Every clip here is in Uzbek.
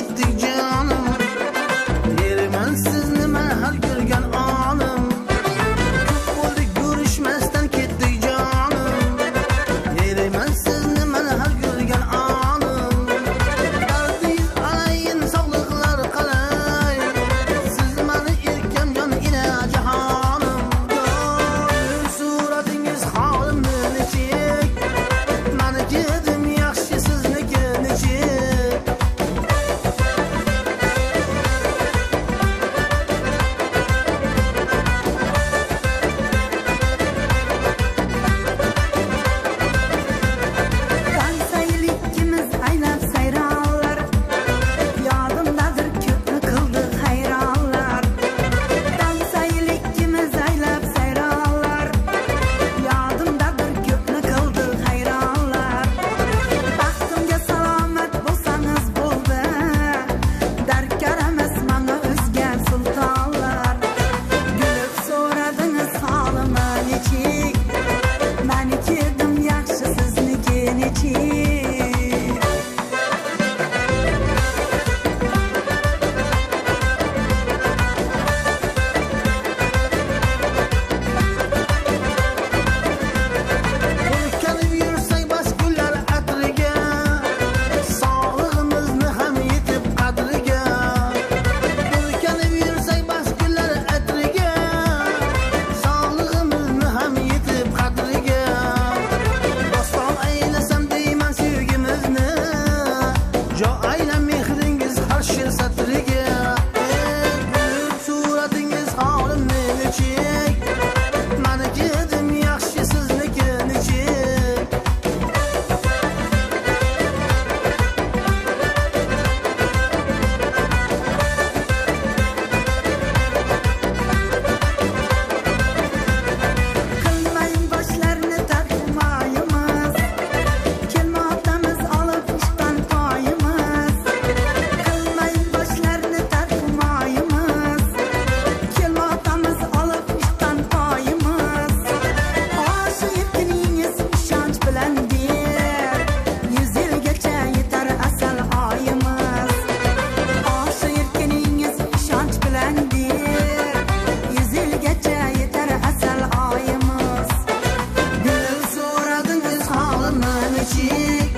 ketdik canım. Deyman siz nima hal ko'rgan onim. Ko'p bo'ldik ko'rishmasdan ketdik canım. Deyman siz nima hal ko'rgan onim. Dardingiz alayin sog'liqlar qalay. Siz meni erkam jon ilaji xonim. Suratingiz holimni nechik. Meni kedim yaxshi sizniki nechik. Dansaylikimiz aylab sayronlar, yodimdadir ko'pni qildi hayronlar. Dansaylikimiz aylab sayronlar, yodimdadir ko'pni qildi hayronlar. Baxtimga salomat bo'lsangiz bo'ldi, darkor emas menga o'zga sultonlar. Gulib so'radingiz holimni nechik, meni kedim yaxshi sizniki nechik. O'rkanib yursak bas gullar atriga, sog'lig'imizni ham yetib qadriga. O'rkanib yursak bas gullar atriga, sog'lig'imizni ham yetib qadriga. Doston aylasam deyman sevgimizni, jo ayla mehringiz har she'r satriga. Gulib suratingiz holimni nechik, meni kedim yaxshi sizniki nechik. Qilmang boshlarni tarqamaymiz, kelmoqdamiz olib ishdan poyimiz. Qilmang boshlarni tarqamaymiz, kelmoqdamiz olib ishdan poyimiz. Oshiq erkiningiz ishonch bilan der, 100 yilgacha yetar asal oyimiz. Oshiq erkiningiz ishonch bilan der, 100 yilgacha yetar asal oyimiz. Gulib so'radingiz holimni nechik,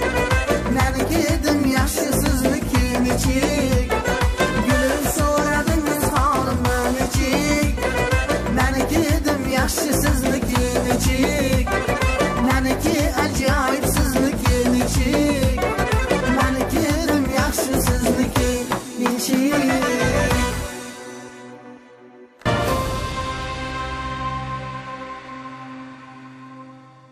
meni kedim yaxshi sizniki nechik. Gulib so'radingiz holimni nechik, meni kedim yaxshi sizniki